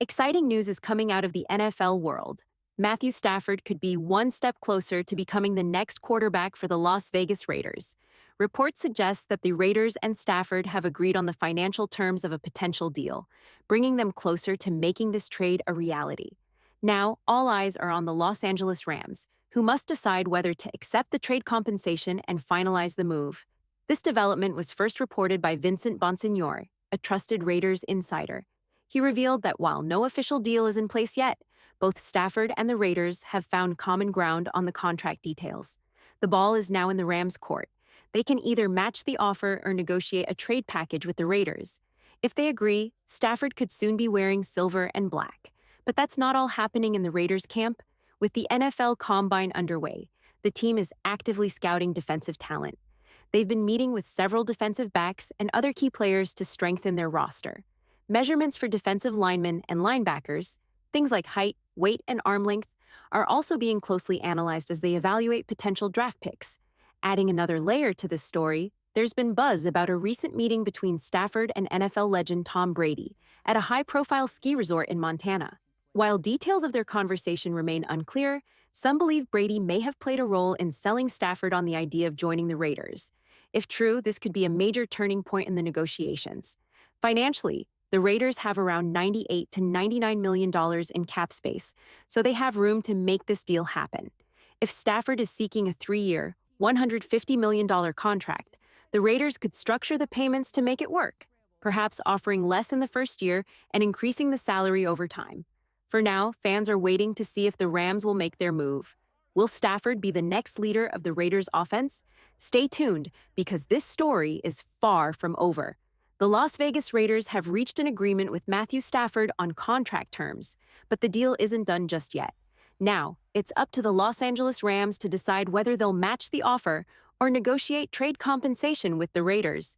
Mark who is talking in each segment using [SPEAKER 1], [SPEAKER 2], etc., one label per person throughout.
[SPEAKER 1] Exciting news is coming out of the NFL world. Matthew Stafford could be one step closer to becoming the next quarterback for the Las Vegas Raiders. Reports suggest that the Raiders and Stafford have agreed on the financial terms of a potential deal, bringing them closer to making this trade a reality. Now, all eyes are on the Los Angeles Rams, who must decide whether to accept the trade compensation and finalize the move. This development was first reported by Vincent Bonsignore, a trusted Raiders insider. He revealed that while no official deal is in place yet, both Stafford and the Raiders have found common ground on the contract details. The ball is now in the Rams' court. They can either match the offer or negotiate a trade package with the Raiders. If they agree, Stafford could soon be wearing silver and black. But that's not all happening in the Raiders' camp. With the NFL Combine underway, the team is actively scouting defensive talent. They've been meeting with several defensive backs and other key players to strengthen their roster. Measurements for defensive linemen and linebackers, things like height, weight, and arm length, are also being closely analyzed as they evaluate potential draft picks. Adding another layer to this story, there's been buzz about a recent meeting between Stafford and NFL legend Tom Brady at a high-profile ski resort in Montana. While details of their conversation remain unclear, some believe Brady may have played a role in selling Stafford on the idea of joining the Raiders. If true, this could be a major turning point in the negotiations. Financially, the Raiders have around $98 to $99 million in cap space, so they have room to make this deal happen. If Stafford is seeking a 3-year, $150 million contract, the Raiders could structure the payments to make it work, perhaps offering less in the first year and increasing the salary over time. For now, fans are waiting to see if the Rams will make their move. Will Stafford be the next leader of the Raiders' offense? Stay tuned, because this story is far from over. The Las Vegas Raiders have reached an agreement with Matthew Stafford on contract terms, but the deal isn't done just yet. Now, it's up to the Los Angeles Rams to decide whether they'll match the offer or negotiate trade compensation with the Raiders.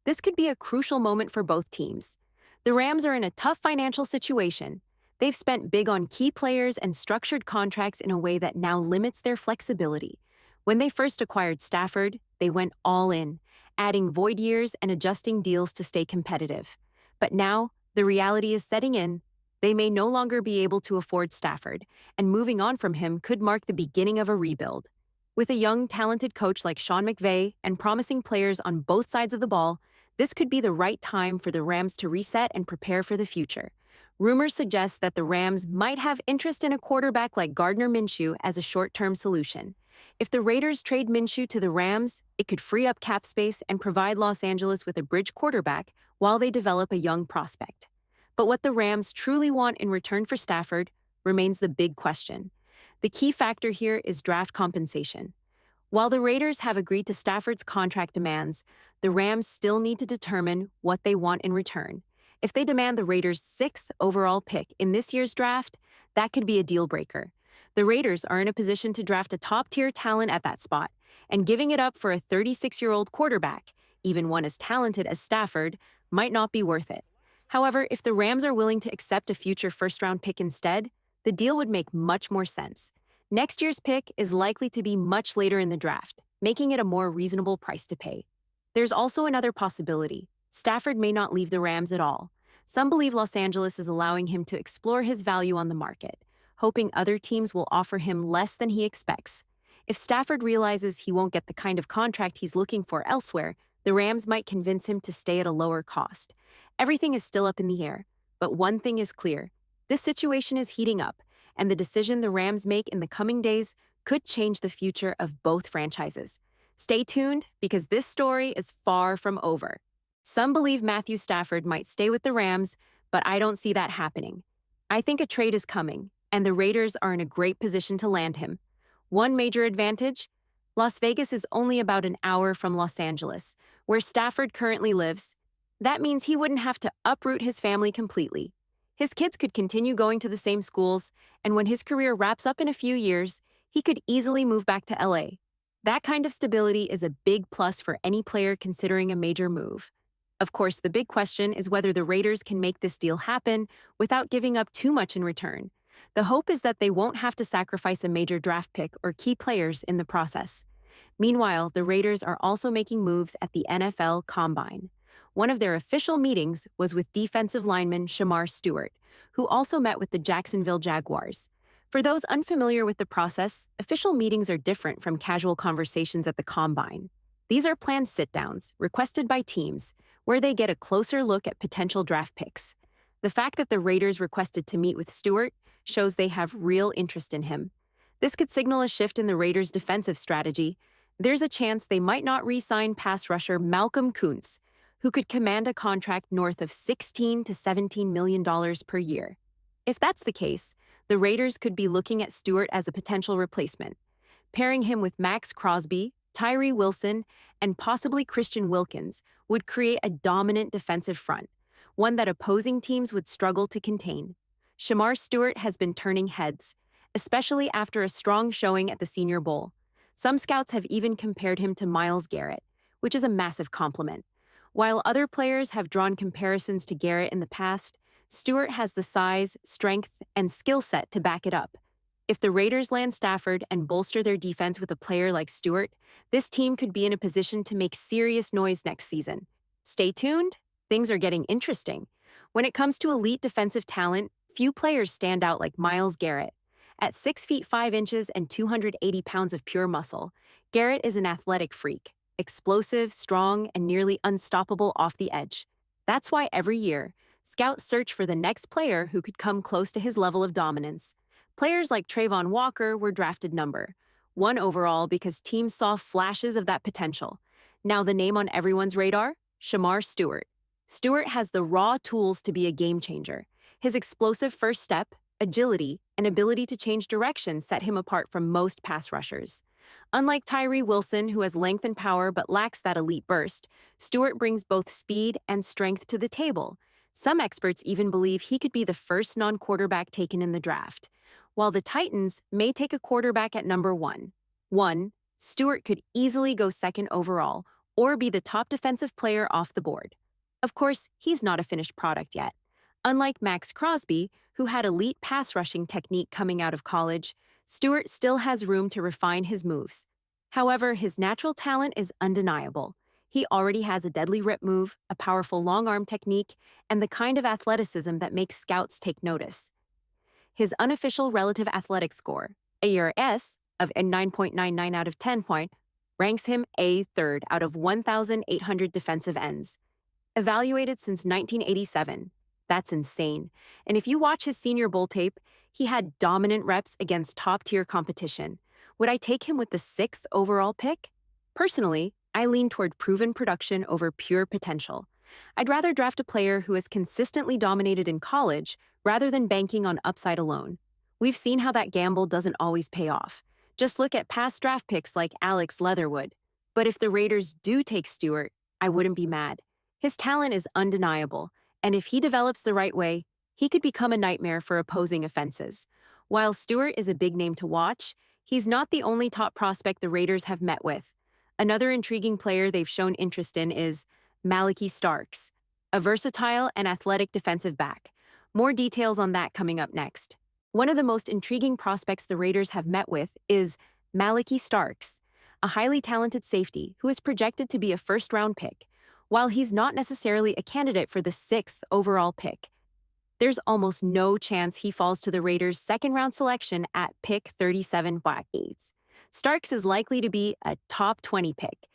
[SPEAKER 1] This could be a crucial moment for both teams. The Rams are in a tough financial situation. They've spent big on key players and structured contracts in a way that now limits their flexibility. When they first acquired Stafford, they went all in, adding void years and adjusting deals to stay competitive. But now, the reality is setting in. They may no longer be able to afford Stafford, and moving on from him could mark the beginning of a rebuild. With a young, talented coach like Sean McVay and promising players on both sides of the ball, this could be the right time for the Rams to reset and prepare for the future. Rumors suggest that the Rams might have interest in a quarterback like Gardner Minshew as a short-term solution. If the Raiders trade Minshew to the Rams, it could free up cap space and provide Los Angeles with a bridge quarterback while they develop a young prospect. But what the Rams truly want in return for Stafford remains the big question. The key factor here is draft compensation. While the Raiders have agreed to Stafford's contract demands, the Rams still need to determine what they want in return. If they demand the Raiders' 6th overall pick in this year's draft, that could be a deal-breaker. The Raiders are in a position to draft a top-tier talent at that spot, and giving it up for a 36-year-old quarterback, even one as talented as Stafford, might not be worth it. However, if the Rams are willing to accept a future first-round pick instead, the deal would make much more sense. Next year's pick is likely to be much later in the draft, making it a more reasonable price to pay. There's also another possibility. Stafford may not leave the Rams at all. Some believe Los Angeles is allowing him to explore his value on the market, hoping other teams will offer him less than he expects. If Stafford realizes he won't get the kind of contract he's looking for elsewhere, the Rams might convince him to stay at a lower cost. Everything is still up in the air, but one thing is clear. This situation is heating up, and the decision the Rams make in the coming days could change the future of both franchises. Stay tuned, because this story is far from over. Some believe Matthew Stafford might stay with the Rams, but I don't see that happening. I think a trade is coming, and the Raiders are in a great position to land him. One major advantage? Las Vegas is only about an hour from Los Angeles, where Stafford currently lives. That means he wouldn't have to uproot his family completely. His kids could continue going to the same schools, and when his career wraps up in a few years, he could easily move back to LA. That kind of stability is a big plus for any player considering a major move. Of course, the big question is whether the Raiders can make this deal happen without giving up too much in return. The hope is that they won't have to sacrifice a major draft pick or key players in the process. Meanwhile, the Raiders are also making moves at the NFL Combine. One of their official meetings was with defensive lineman Shamar Stewart, who also met with the Jacksonville Jaguars. For those unfamiliar with the process, official meetings are different from casual conversations at the combine. These are planned sit-downs, requested by teams, where they get a closer look at potential draft picks. The fact that the Raiders requested to meet with Stewart shows they have real interest in him. This could signal a shift in the Raiders' defensive strategy. There's a chance they might not re-sign pass rusher Malcolm Kuntz, who could command a contract north of $16 to $17 million per year. If that's the case, the Raiders could be looking at Stewart as a potential replacement. Pairing him with Max Crosby, Tyree Wilson, and possibly Christian Wilkins would create a dominant defensive front, one that opposing teams would struggle to contain. Shamar Stewart has been turning heads, especially after a strong showing at the Senior Bowl. Some scouts have even compared him to Myles Garrett, which is a massive compliment. While other players have drawn comparisons to Garrett in the past, Stewart has the size, strength, and skill set to back it up. If the Raiders land Stafford and bolster their defense with a player like Stewart, this team could be in a position to make serious noise next season. Stay tuned, things are getting interesting. When it comes to elite defensive talent, few players stand out like Myles Garrett. At 6 feet 5 inches and 280 pounds of pure muscle, Garrett is an athletic freak, explosive, strong, and nearly unstoppable off the edge. That's why every year, scouts search for the next player who could come close to his level of dominance. Players like Trayvon Walker were drafted number 1 overall because teams saw flashes of that potential. Now the name on everyone's radar? Shamar Stewart. Stewart has the raw tools to be a game changer. His explosive first step, agility, and ability to change direction set him apart from most pass rushers. Unlike Tyree Wilson, who has length and power but lacks that elite burst, Stewart brings both speed and strength to the table. Some experts even believe he could be the first non-quarterback taken in the draft. While the Titans may take a quarterback at number 1, Stewart could easily go second overall or be the top defensive player off the board. Of course, he's not a finished product yet. Unlike Max Crosby, who had elite pass rushing technique coming out of college, Stewart still has room to refine his moves. However, his natural talent is undeniable. He already has a deadly rip move, a powerful long arm technique, and the kind of athleticism that makes scouts take notice. His unofficial relative athletic score, ARS, of 9.99 out of 10 ranks him a third out of 1,800 defensive ends. Evaluated since 1987. That's insane. And if you watch his Senior Bowl tape, he had dominant reps against top-tier competition. Would I take him with the 6th overall pick? Personally, I lean toward proven production over pure potential. I'd rather draft a player who has consistently dominated in college rather than banking on upside alone. We've seen how that gamble doesn't always pay off. Just look at past draft picks like Alex Leatherwood. But if the Raiders do take Stewart, I wouldn't be mad. His talent is undeniable, and if he develops the right way, he could become a nightmare for opposing offenses. While Stewart is a big name to watch, he's not the only top prospect the Raiders have met with. Another intriguing player they've shown interest in is Malachi Starks, a versatile and athletic defensive back. More details on that coming up next. One of the most intriguing prospects the Raiders have met with is Malachi Starks, a highly talented safety who is projected to be a first-round pick. While he's not necessarily a candidate for the 6th overall pick, there's almost no chance he falls to the Raiders' second-round selection at pick 37/8. Starks is likely to be a top 20 pick,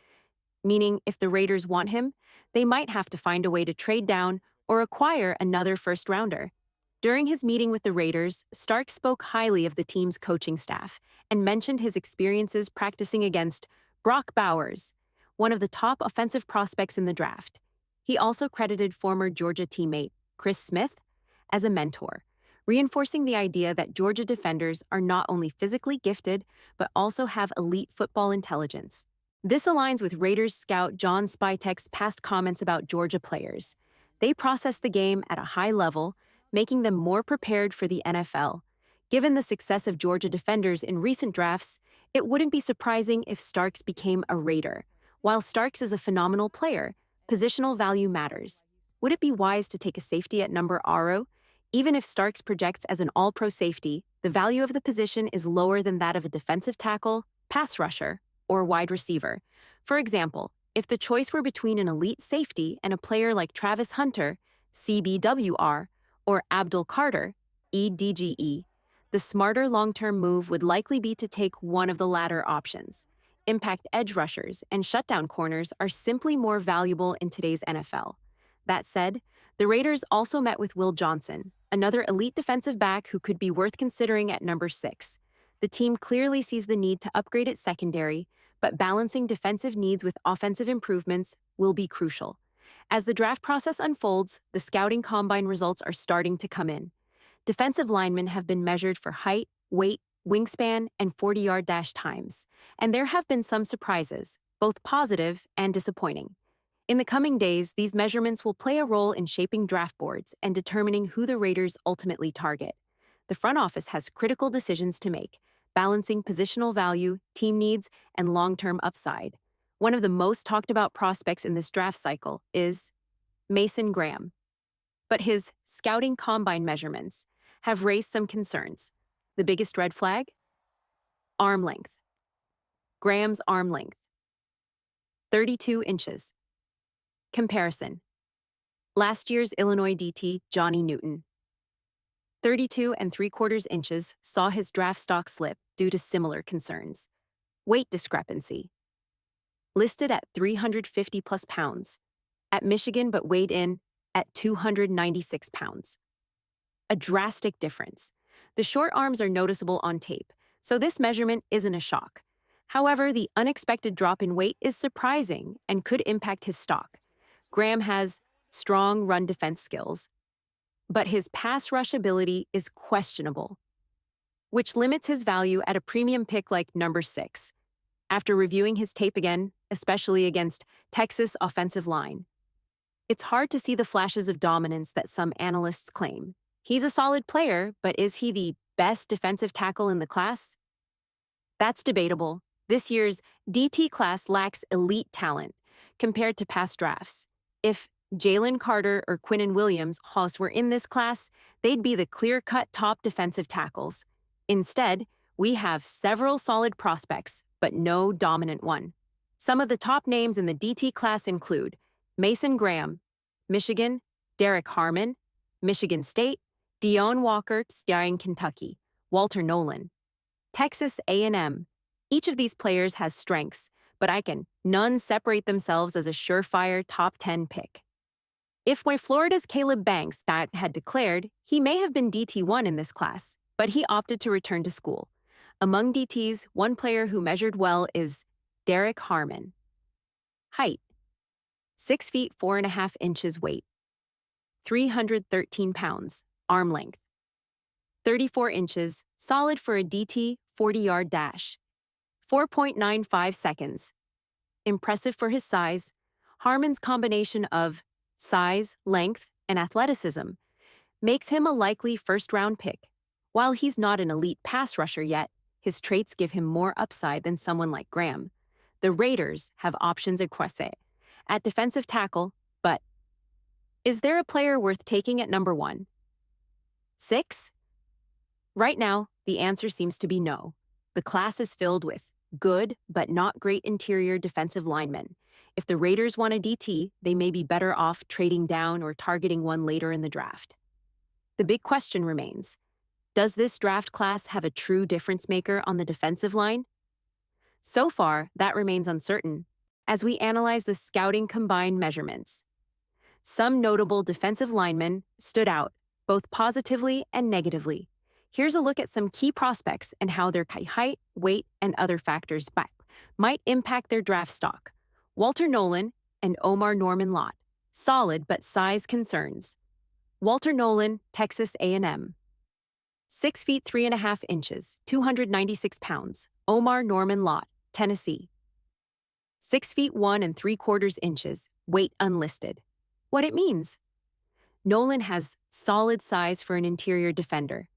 [SPEAKER 1] meaning if the Raiders want him, they might have to find a way to trade down or acquire another first-rounder. During his meeting with the Raiders, Starks spoke highly of the team's coaching staff and mentioned his experiences practicing against Brock Bowers, one of the top offensive prospects in the draft. He also credited former Georgia teammate Chris Smith as a mentor, reinforcing the idea that Georgia defenders are not only physically gifted, but also have elite football intelligence. This aligns with Raiders scout JohnSpytek's past comments about Georgia players. They process the game at a high level, making them more prepared for the NFL. Given the success of Georgia defenders in recent drafts, it wouldn't be surprising if Starks became a Raider. While Starks is a phenomenal player, positional value matters. Would it be wise to take a safety at number 0? Even if Starks projects as an all-pro safety, the value of the position is lower than that of a defensive tackle, pass rusher, or wide receiver. For example, if the choice were between an elite safety and a player like Travis Hunter, CBWR, or Abdul Carter, EDGE, the smarter long-term move would likely be to take one of the latter options. Impact edge rushers and shutdown corners are simply more valuable in today's NFL. That said, the Raiders also met with Will Johnson, another elite defensive back who could be worth considering at number 6. The team clearly sees the need to upgrade its secondary, but balancing defensive needs with offensive improvements will be crucial. As the draft process unfolds, the scouting combine results are starting to come in. Defensive linemen have been measured for height, weight, wingspan, and 40-yard dash times, and there have been some surprises, both positive and disappointing. In the coming days, these measurements will play a role in shaping draft boards and determining who the Raiders ultimately target. The front office has critical decisions to make, balancing positional value, team needs, and long-term upside. One of the most talked about prospects in this draft cycle is Mason Graham. But his scouting combine measurements have raised some concerns. The biggest red flag? Arm length. Graham's arm length: 32 inches. Comparison. Last year's Illinois DT, Johnny Newton. 32 3/4 inches saw his draft stock slip due to similar concerns. Weight discrepancy. Listed at 350+ pounds at Michigan, but weighed in at 296 pounds. A drastic difference. The short arms are noticeable on tape, so this measurement isn't a shock. However, the unexpected drop in weight is surprising and could impact his stock. Graham has strong run defense skills, but his pass rush ability is questionable, which limits his value at a premium pick like number 6. After reviewing his tape again, especially against Texas' offensive line, it's hard to see the flashes of dominance that some analysts claim. He's a solid player, but is he the best defensive tackle in the class? That's debatable. This year's DT class lacks elite talent compared to past drafts. If Jalen Carter or Quinnen Williams were in this class, they'd be the clear-cut top defensive tackles. Instead, we have several solid prospects, but no dominant one. Some of the top names in the DT class include Mason Graham, Michigan; Derek Harmon, Michigan State; Dion Walker, starring Kentucky; Walter Nolan, Texas A&M. Each of these players has strengths, but none separate themselves as a surefire top 10 pick. If Florida's Caleb Banks had declared, he may have been DT1 in this class, but he opted to return to school. Among DTs, one player who measured well is Derek Harmon. Height: 6 feet 4.5 inches. Weight: 313 pounds. Arm length: 34 inches, solid for a DT 40-yard dash. 4.95 seconds. Impressive for his size. Harmon's combination of size, length, and athleticism makes him a likely first-round pick. While he's not an elite pass rusher yet, his traits give him more upside than someone like Graham. The Raiders have options at defensive tackle, but is there a player worth taking at number 1? 6? Right now, the answer seems to be no. The class is filled with good but not great interior defensive linemen. If the Raiders want a DT, they may be better off trading down or targeting one later in the draft. The big question remains: does this draft class have a true difference maker on the defensive line? So far, that remains uncertain as we analyze the scouting combined measurements. Some notable defensive linemen stood out, both positively and negatively. Here's a look at some key prospects and how their height, weight, and other factors might impact their draft stock. Walter Nolan and Omar Norman Lott. Solid but size concerns. Walter Nolan, Texas A&M. 6 feet 3.5 inches, 296 pounds. Omar Norman Lott, Tennessee. 6 feet 1 3/4 inches, weight unlisted. What it means? Nolan has solid size for an interior defender,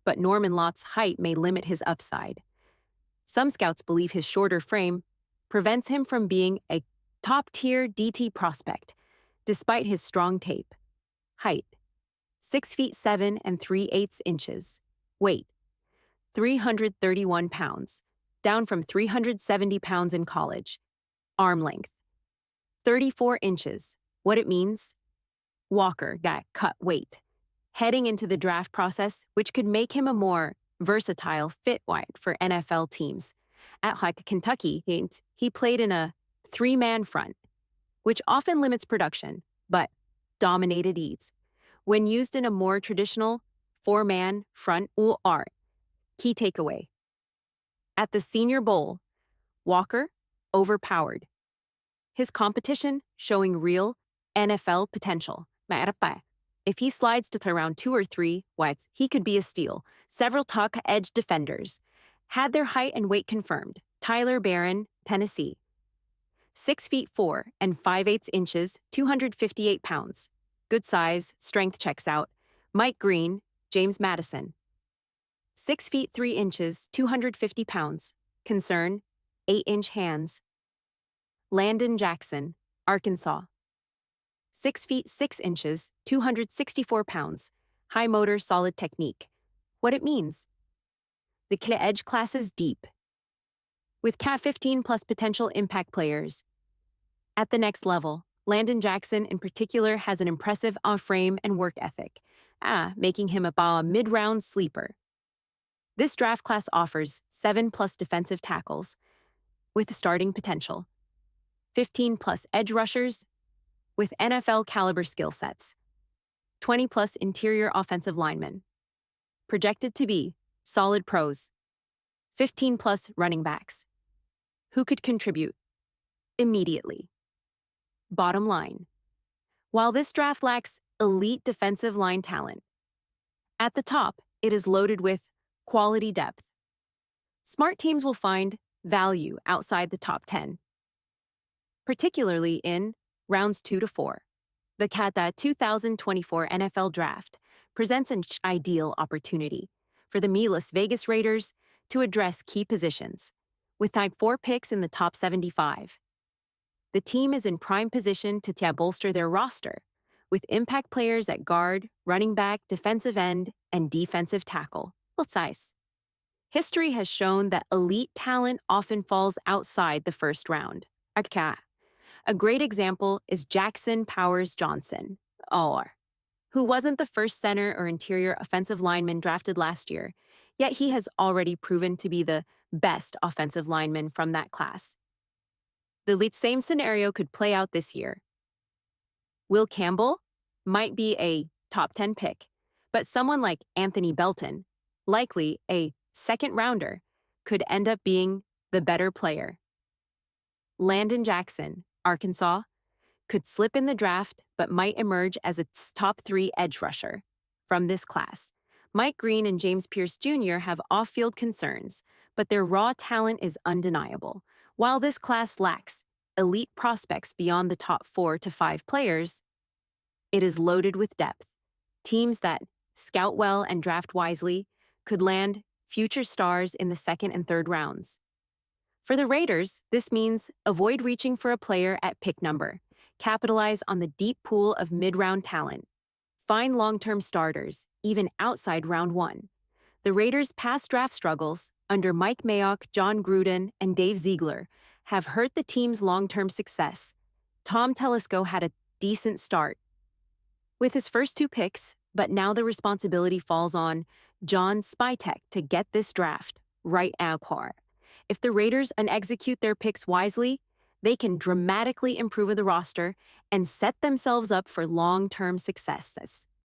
[SPEAKER 1] but Norman Lott's height may limit his upside. Some scouts believe his shorter frame prevents him from being a top-tier DT prospect, despite his strong tape. Height: 6 feet 7 3/8 inches. Weight: 331 pounds, down from 370 pounds in college. Arm length: 34 inches. What it means? Walker got cut weight. heading into the draft process, which could make him a more versatile fit wide for NFL teams. At Kentucky, he played in a three-man front, which often limits production, but dominated ease. When used in a more traditional four-man front or key takeaway. At the Senior Bowl, Walker overpowered. His competition showing real NFL potential. If he slides to round 2 or 3, he could be a steal. Several top edge defenders had their height and weight confirmed. Tyler Barron, Tennessee. 6'4" and 5/8", 258 pounds. Good size, strength checks out. Mike Green, James Madison. 6'3", 250 pounds. Concern, 8-inch hands. Landon Jackson, Arkansas. 6'6", 264 pounds. High motor, solid technique. What it means? The edge class is deep, with 15+ potential impact players. At the next level, Landon Jackson in particular has an impressive on-frame and work ethic, making him a mid-round sleeper. This draft class offers 7+ defensive tackles with starting potential, 15+ edge rushers with NFL-caliber skill sets, 20+ interior offensive linemen, projected to be solid pros, 15+ running backs, who could contribute immediately. Bottom line, while this draft lacks elite defensive line talent, at the top, it is loaded with quality depth. Smart teams will find value outside the top 10, particularly in rounds 2 to 4. The 2024 NFL Draft presents an ideal opportunity for the Las Vegas Raiders to address key positions, with 4 picks in the top 75. The team is in prime position to bolster their roster, with impact players at guard, running back, defensive end, and defensive tackle. History has shown that elite talent often falls outside the first round. A great example is Jackson Powers Johnson, who wasn't the first center or interior offensive lineman drafted last year, yet he has already proven to be the best offensive lineman from that class. The same scenario could play out this year. Will Campbell might be a top 10 pick, but someone like Anthony Belton, likely a second-rounder, could end up being the better player. Landon Jackson, Arkansas, could slip in the draft but might emerge as a top 3 edge rusher from this class. Mike Green and James Pierce Jr. have off-field concerns, but their raw talent is undeniable. While this class lacks elite prospects beyond the top 4 to 5 players, it is loaded with depth. Teams that scout well and draft wisely could land future stars in the 2nd and 3rd rounds. For the Raiders, this means avoid reaching for a player at pick number. Capitalize on the deep pool of mid-round talent. Find long-term starters, even outside round 1. The Raiders' past draft struggles under Mike Mayock, John Gruden, and Dave Ziegler have hurt the team's long-term success. Tom Telesco had a decent start with his first 2 picks, but now the responsibility falls on JohnSpytek to get this draft right now. If the Raiders execute their picks wisely, they can dramatically improve the roster and set themselves up for long-term successes.